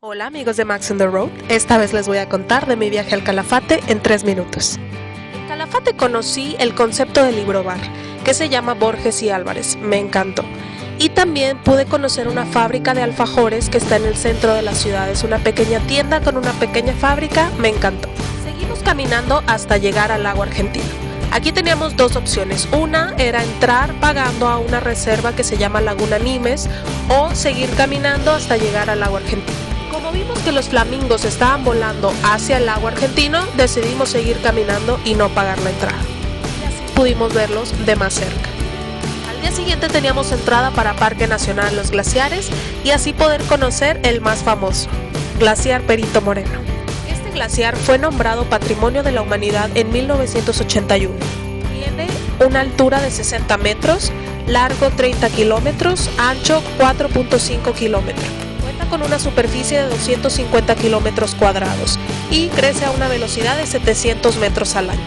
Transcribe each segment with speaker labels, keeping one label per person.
Speaker 1: Hola amigos de Max on the Road, esta vez les voy a contar de mi viaje al Calafate en 3 minutos. En Calafate conocí el concepto de libro bar, que se llama Borges y Álvarez, me encantó. Y también pude conocer una fábrica de alfajores que está en el centro de la ciudad, es una pequeña tienda con una pequeña fábrica, me encantó. Seguimos caminando hasta llegar al lago argentino. Aquí teníamos dos opciones, una era entrar pagando a una reserva que se llama Laguna Nimes o seguir caminando hasta llegar al lago argentino. Como vimos que los flamingos estaban volando hacia el lago argentino, decidimos seguir caminando y no pagar la entrada. Y así pudimos verlos de más cerca. Al día siguiente teníamos entrada para Parque Nacional Los Glaciares y así poder conocer el más famoso, Glaciar Perito Moreno. Este glaciar fue nombrado Patrimonio de la Humanidad en 1981. Tiene una altura de 60 metros, largo 30 kilómetros, ancho 4.5 kilómetros. Con una superficie de 250 kilómetros cuadrados y crece a una velocidad de 700 metros al año.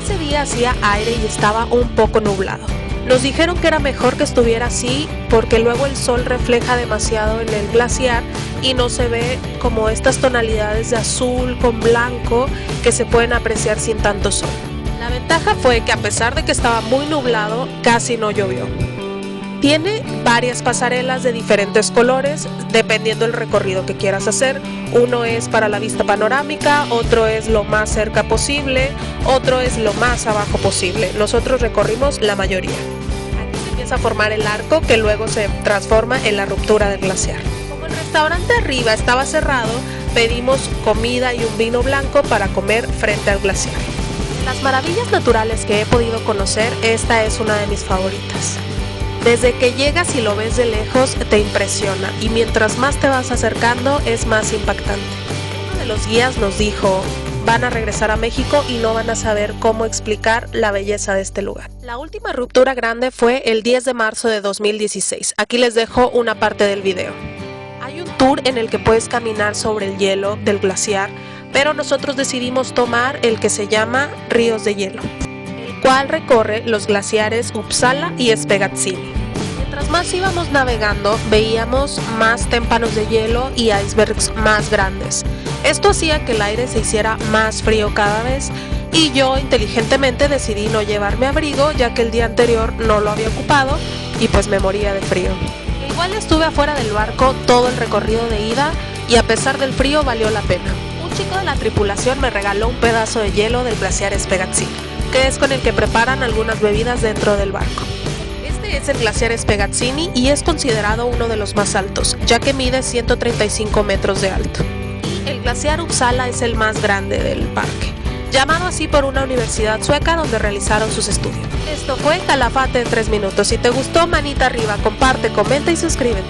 Speaker 1: Ese día hacía aire y estaba un poco nublado. Nos dijeron que era mejor que estuviera así porque luego el sol refleja demasiado en el glaciar y no se ve como estas tonalidades de azul con blanco que se pueden apreciar sin tanto sol. La ventaja fue que a pesar de que estaba muy nublado, casi no llovió. Tiene varias pasarelas de diferentes colores, dependiendo del recorrido que quieras hacer. Uno es para la vista panorámica, otro es lo más cerca posible, otro es lo más abajo posible. Nosotros recorrimos la mayoría. Aquí se empieza a formar el arco que luego se transforma en la ruptura del glaciar. Como el restaurante arriba estaba cerrado, pedimos comida y un vino blanco para comer frente al glaciar. Las maravillas naturales que he podido conocer, esta es una de mis favoritas. Desde que llegas y lo ves de lejos te impresiona y mientras más te vas acercando es más impactante. Uno de los guías nos dijo, van a regresar a México y no van a saber cómo explicar la belleza de este lugar. La última ruptura grande fue el 10 de marzo de 2016. Aquí les dejo una parte del video. Hay un tour en el que puedes caminar sobre el hielo del glaciar, pero nosotros decidimos tomar el que se llama Ríos de Hielo, cual recorre los glaciares Uppsala y Spegazzini. Mientras más íbamos navegando, veíamos más témpanos de hielo y icebergs más grandes. Esto hacía que el aire se hiciera más frío cada vez y yo inteligentemente decidí no llevarme abrigo ya que el día anterior no lo había ocupado y pues me moría de frío. Igual estuve afuera del barco todo el recorrido de ida y a pesar del frío valió la pena. Un chico de la tripulación me regaló un pedazo de hielo del glaciar Spegazzini, que es con el que preparan algunas bebidas dentro del barco. Este es el glaciar Spegazzini y es considerado uno de los más altos, ya que mide 135 metros de alto. Y el glaciar Uppsala es el más grande del parque, llamado así por una universidad sueca donde realizaron sus estudios. Esto fue Calafate en 3 minutos. Si te gustó, manita arriba, comparte, comenta y suscríbete.